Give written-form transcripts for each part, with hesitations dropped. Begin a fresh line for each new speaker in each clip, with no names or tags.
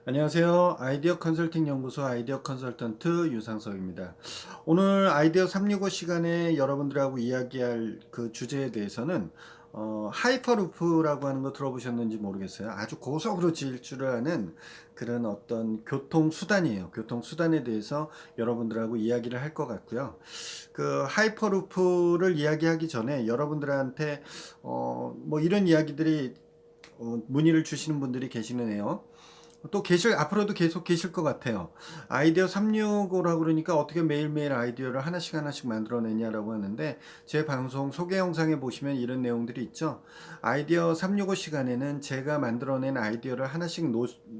안녕하세요. 아이디어 컨설팅 연구소 아이디어 컨설턴트 유상석입니다. 오늘 아이디어 365 시간에 여러분들하고 이야기할 그 주제에 대해서는 하이퍼루프라고 하는 거 들어보셨는지 모르겠어요. 아주 고속으로 질주를 하는 그런 어떤 교통수단이에요. 교통수단에 대해서 여러분들하고 이야기를 할 것 같고요. 그 하이퍼루프를 이야기하기 전에 여러분들한테 뭐 이런 이야기들이 문의를 주시는 분들이 계시네요. 또 앞으로도 계속 계실 것 같아요. 아이디어 365라고 그러니까 어떻게 매일매일 아이디어를 하나씩 하나씩 만들어내냐라고 하는데, 제 방송 소개 영상에 보시면 이런 내용들이 있죠. 아이디어 365 시간에는 제가 만들어낸 아이디어를 하나씩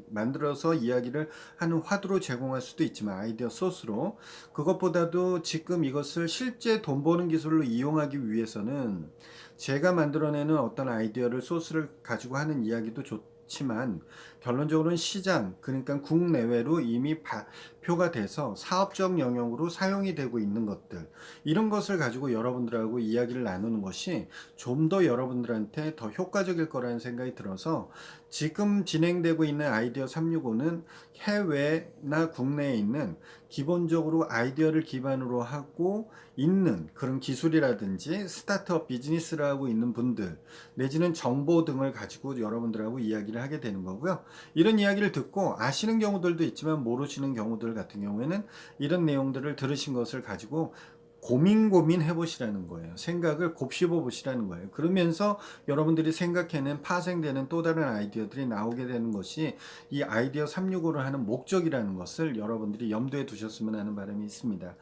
만들어서 이야기를 하는 화두로 제공할 수도 있지만, 아이디어 소스로, 그것보다도 지금 이것을 실제 돈 버는 기술로 이용하기 위해서는 제가 만들어내는 어떤 아이디어를 소스를 가지고 하는 이야기도 좋지만, 결론적으로는 시장, 그러니까 국내외로 이미 발표가 돼서 사업적 영역으로 사용이 되고 있는 것들, 이런 것을 가지고 여러분들하고 이야기를 나누는 것이 좀 더 여러분들한테 더 효과적일 거라는 생각이 들어서, 지금 진행되고 있는 아이디어 365는 해외나 국내에 있는 기본적으로 아이디어를 기반으로 하고 있는 그런 기술이라든지 스타트업 비즈니스를 하고 있는 분들, 내지는 정보 등을 가지고 여러분들하고 이야기를 하게 되는 거고요. 이런 이야기를 듣고 아시는 경우들도 있지만 모르시는 경우들 같은 경우에는 이런 내용들을 들으신 것을 가지고 고민 해보시라는 거예요. 생각을 곱씹어 보시라는 거예요. 그러면서 여러분들이 생각해낸 파생되는 또 다른 아이디어들이 나오게 되는 것이 이 아이디어 365를 하는 목적이라는 것을 여러분들이 염두에 두셨으면 하는 바람이 있습니다.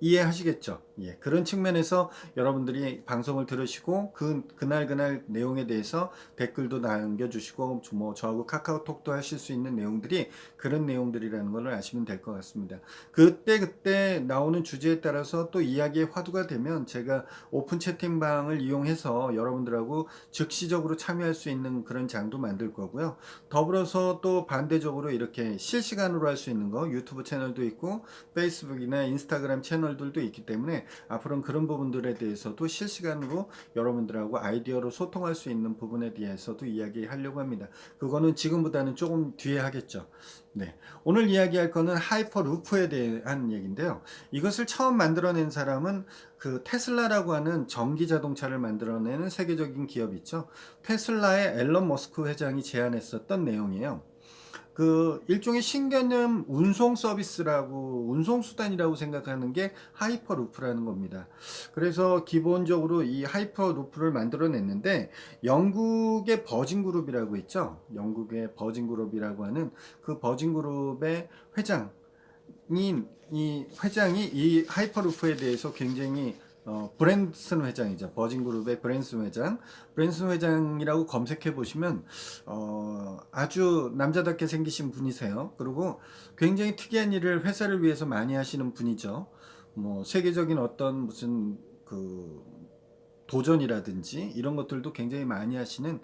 이해하시겠죠? 예. 그런 측면에서 여러분들이 방송을 들으시고 그날 내용에 대해서 댓글도 남겨주시고 뭐 저하고 카카오톡도 하실 수 있는 내용들이 그런 내용들이라는 걸 아시면 될 것 같습니다. 그때 나오는 주제에 따라서 또 이야기의 화두가 되면 제가 오픈 채팅방을 이용해서 여러분들하고 즉시적으로 참여할 수 있는 그런 장도 만들 거고요. 더불어서 또 반대적으로 이렇게 실시간으로 할 수 있는 거, 유튜브 채널도 있고 페이스북이나 인스타그램 채널들도 있기 때문에 앞으로는 그런 부분들에 대해서도 실시간으로 여러분들하고 아이디어로 소통할 수 있는 부분에 대해서도 이야기하려고 합니다. 그거는 지금보다는 조금 뒤에 하겠죠. 네. 오늘 이야기할 거는 하이퍼루프에 대한 얘기인데요. 이것을 처음 만들어낸 사람은 그 테슬라라고 하는 전기 자동차를 만들어내는 세계적인 기업 있죠. 테슬라의 앨런 머스크 회장이 제안했었던 내용이에요. 그 일종의 신개념 운송 서비스라고, 운송 수단이라고 생각하는 게 하이퍼루프라는 겁니다. 그래서 기본적으로 이 하이퍼루프를 만들어냈는데, 영국의 버진그룹이라고 있죠. 영국의 버진그룹이라고 하는 그 버진그룹의 회장, 이 회장이 이 하이퍼루프에 대해서 굉장히 브랜슨 회장이죠. 버진그룹의 브랜슨 회장이라고 검색해 보시면 아주 남자답게 생기신 분이세요. 그리고 굉장히 특이한 일을 회사를 위해서 많이 하시는 분이죠. 뭐 세계적인 어떤 무슨 그 도전이라든지 이런 것들도 굉장히 많이 하시는,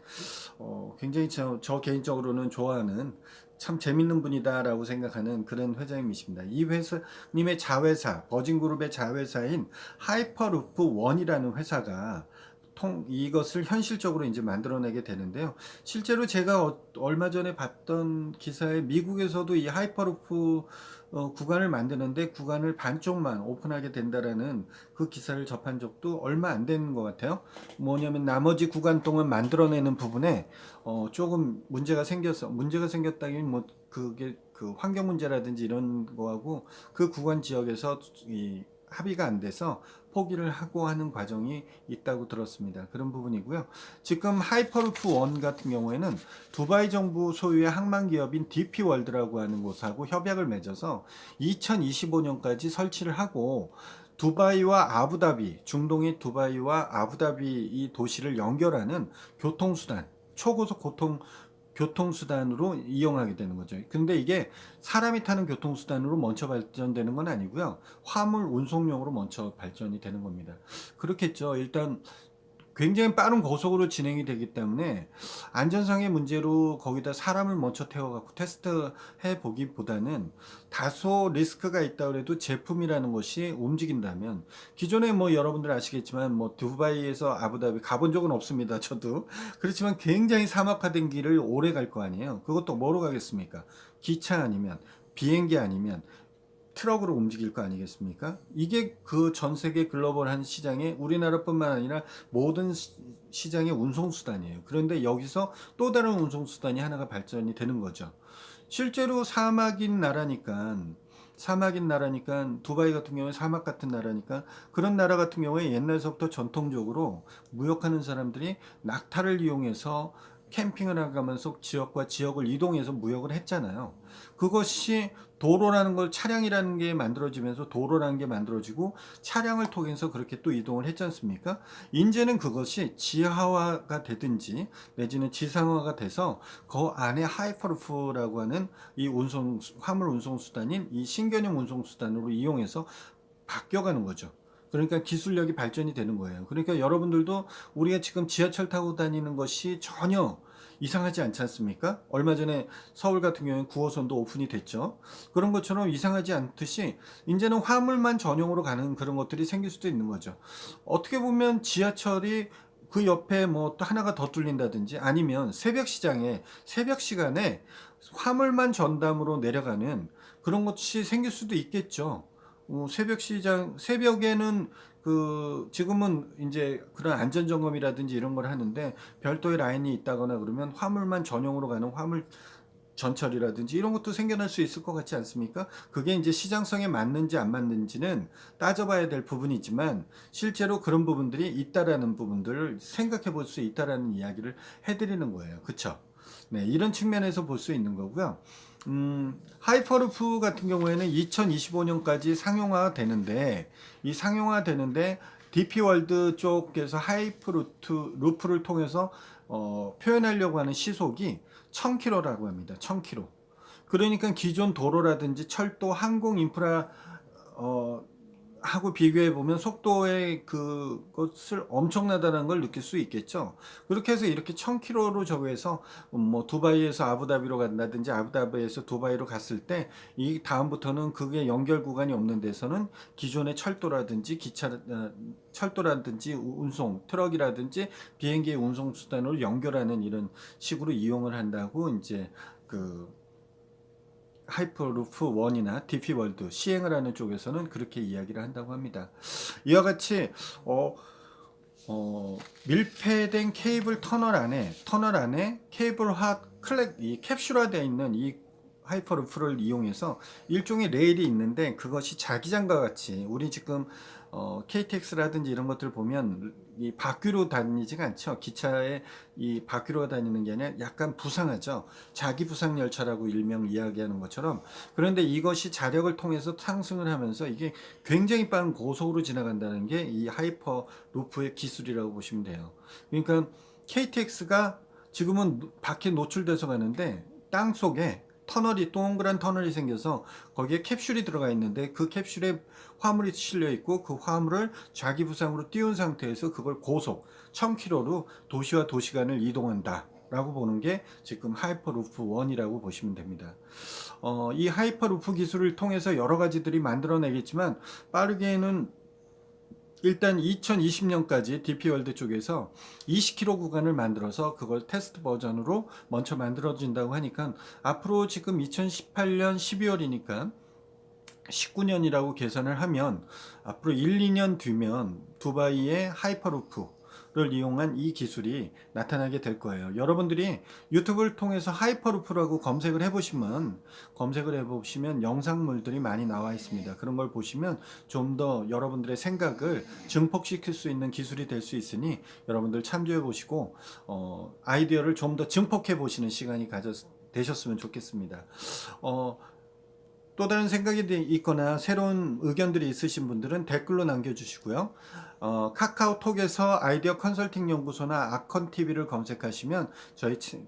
굉장히 저 개인적으로는 좋아하는 참 재밌는 분이다라고 생각하는 그런 회장님이십니다. 이 회사님의 자회사, 버진그룹의 자회사인 하이퍼루프 원이라는 회사가 이것을 현실적으로 이제 만들어내게 되는데요. 실제로 제가 얼마 전에 봤던 기사에 미국에서도 이 하이퍼루프 구간을 만드는데 구간을 반쪽만 오픈하게 된다라는 그 기사를 접한 적도 얼마 안 되는 것 같아요. 뭐냐면 나머지 구간 동안 만들어내는 부분에 조금 문제가 생겼다기는 뭐 그게 그 환경 문제라든지 이런 거하고 그 구간 지역에서 이 합의가 안 돼서 포기를 하고 하는 과정이 있다고 들었습니다. 그런 부분이고요. 지금 하이퍼루프 원 같은 경우에는 두바이 정부 소유의 항만 기업인 DP월드라고 하는 곳하고 협약을 맺어서 2025년까지 설치를 하고, 두바이와 아부다비, 중동의 두바이와 아부다비 이 도시를 연결하는 교통수단, 초고속 교통수단으로 이용하게 되는 거죠. 근데 이게 사람이 타는 교통수단으로 먼저 발전되는 건 아니고요. 화물 운송용으로 먼저 발전이 되는 겁니다. 그렇겠죠. 일단 굉장히 빠른 고속으로 진행이 되기 때문에 안전상의 문제로 거기다 사람을 먼저 태워 갖고 테스트해 보기보다는 다소 리스크가 있다 그래도 제품이라는 것이 움직인다면, 기존에 뭐 여러분들 아시겠지만 뭐 두바이에서 아부다비 가본 적은 없습니다. 저도. 그렇지만 굉장히 사막화된 길을 오래 갈 거 아니에요. 그것도 뭐로 가겠습니까? 기차 아니면 비행기 아니면 트럭으로 움직일 거 아니겠습니까? 이게 그 전 세계 글로벌한 시장에 우리나라뿐만 아니라 모든 시장의 운송수단이에요. 그런데 여기서 또 다른 운송수단이 하나가 발전이 되는 거죠. 실제로 사막인 나라니까 두바이 같은 경우에 사막 같은 나라니까, 그런 나라 같은 경우에 옛날서부터 전통적으로 무역하는 사람들이 낙타를 이용해서 캠핑을 하면서 지역과 지역을 이동해서 무역을 했잖아요. 그것이 도로라는 걸, 차량이라는 게 만들어지면서 도로라는 게 만들어지고 차량을 통해서 그렇게 또 이동을 했지 않습니까? 이제는 그것이 지하화가 되든지 내지는 지상화가 돼서 그 안에 하이퍼루프라고 하는 이 화물 운송 수단인 이 신개념 운송 수단으로 이용해서 바뀌어가는 거죠. 그러니까 기술력이 발전이 되는 거예요. 그러니까 여러분들도 우리가 지금 지하철 타고 다니는 것이 전혀 이상하지 않지 않습니까? 얼마 전에 서울 같은 경우는 9호선도 오픈이 됐죠. 그런 것처럼 이상하지 않듯이 이제는 화물만 전용으로 가는 그런 것들이 생길 수도 있는 거죠. 어떻게 보면 지하철이 그 옆에 뭐 또 하나가 더 뚫린다든지, 아니면 새벽 시간에 화물만 전담으로 내려가는 그런 것이 생길 수도 있겠죠. 새벽에는 지금은 이제 그런 안전 점검이라든지 이런 걸 하는데 별도의 라인이 있다거나 그러면 화물만 전용으로 가는 화물 전철이라든지 이런 것도 생겨날 수 있을 것 같지 않습니까? 그게 이제 시장성에 맞는지 안 맞는지는 따져봐야 될 부분이지만, 실제로 그런 부분들이 있다라는 부분들을 생각해 볼 수 있다라는 이야기를 해드리는 거예요. 그쵸? 네, 이런 측면에서 볼 수 있는 거고요. 하이퍼루프 같은 경우에는 2025년까지 상용화가 되는데, 이 상용화 되는데 DP월드 쪽에서 루프를 통해서 표현하려고 하는 시속이 1000km라고 합니다. 1000km. 그러니까 기존 도로라든지 철도, 항공 인프라 하고 비교해 보면 속도의 그것을 엄청나다는 걸 느낄 수 있겠죠. 그렇게 해서 이렇게 1000km로 적용해서 뭐 두바이에서 아부다비로 간다든지 아부다비에서 두바이로 갔을 때 이 다음부터는 그게 연결 구간이 없는 데서는 기존의 철도라든지 운송, 트럭이라든지 비행기의 운송 수단으로 연결하는 이런 식으로 이용을 한다고 이제 그 하이퍼루프 1이나 DP월드 시행을 하는 쪽에서는 그렇게 이야기를 한다고 합니다. 이와 같이 어, 밀폐된 케이블 터널 안에 케이블화 이 캡슐화되어 있는 이 하이퍼루프를 이용해서 일종의 레일이 있는데, 그것이 자기장과 같이 우리 지금 KTX라든지 이런 것들 보면 이 바퀴로 다니지가 않죠. 기차에 이 바퀴로 다니는 게 아니라 약간 부상하죠. 자기 부상 열차라고 일명 이야기하는 것처럼. 그런데 이것이 자력을 통해서 상승을 하면서 이게 굉장히 빠른 고속으로 지나간다는 게 이 하이퍼 루프의 기술이라고 보시면 돼요. 그러니까 KTX가 지금은 밖에 노출돼서 가는데 땅 속에 동그란 터널이 생겨서 거기에 캡슐이 들어가 있는데, 그 캡슐에 화물이 실려 있고 그 화물을 자기 부상으로 띄운 상태에서 그걸 고속 1000km로 도시와 도시 간을 이동한다 라고 보는 게 지금 하이퍼루프 1이라고 보시면 됩니다. 이 하이퍼루프 기술을 통해서 여러 가지들이 만들어내겠지만, 빠르게는 일단 2020년까지 DP월드 쪽에서 20km 구간을 만들어서 그걸 테스트 버전으로 먼저 만들어진다고 하니까, 앞으로 지금 2018년 12월이니까 19년이라고 계산을 하면 앞으로 1, 2년 뒤면 두바이의 하이퍼루프를 이용한 이 기술이 나타나게 될 거예요. 여러분들이 유튜브를 통해서 하이퍼루프라고 검색을 해보시면 영상물들이 많이 나와 있습니다. 그런 걸 보시면 좀 더 여러분들의 생각을 증폭시킬 수 있는 기술이 될 수 있으니 여러분들 참조해 보시고 아이디어를 좀 더 증폭해 보시는 시간이 되셨으면 좋겠습니다. 또 다른 생각이 있거나 새로운 의견들이 있으신 분들은 댓글로 남겨주시고요. 카카오톡에서 아이디어 컨설팅 연구소나 아컨TV를 검색하시면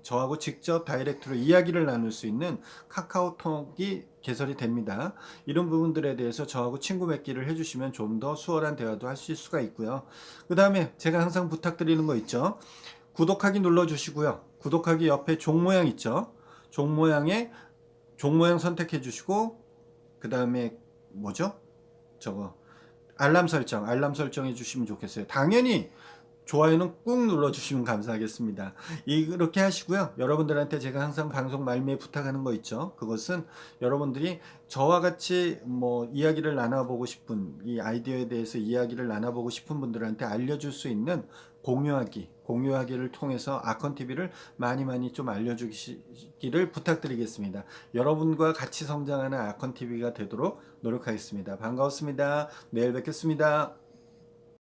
저하고 직접 다이렉트로 이야기를 나눌 수 있는 카카오톡이 개설이 됩니다. 이런 부분들에 대해서 저하고 친구 맺기를 해주시면 좀 더 수월한 대화도 하실 수가 있고요. 그 다음에 제가 항상 부탁드리는 거 있죠. 구독하기 눌러주시고요. 구독하기 옆에 종 모양 있죠. 종 모양 선택해 주시고, 그 다음에 뭐죠? 저거 알람 설정해 주시면 좋겠어요. 당연히 좋아요는 꾹 눌러주시면 감사하겠습니다. 이렇게 하시고요. 여러분들한테 제가 항상 방송 말미에 부탁하는 거 있죠. 그것은 여러분들이 저와 같이 뭐 이야기를 나눠보고 싶은, 이 아이디어에 대해서 이야기를 나눠보고 싶은 분들한테 알려줄 수 있는 공유하기를 통해서 아컨TV를 많이 좀 알려주시기를 부탁드리겠습니다. 여러분과 같이 성장하는 아컨TV가 되도록 노력하겠습니다. 반가웠습니다. 내일 뵙겠습니다.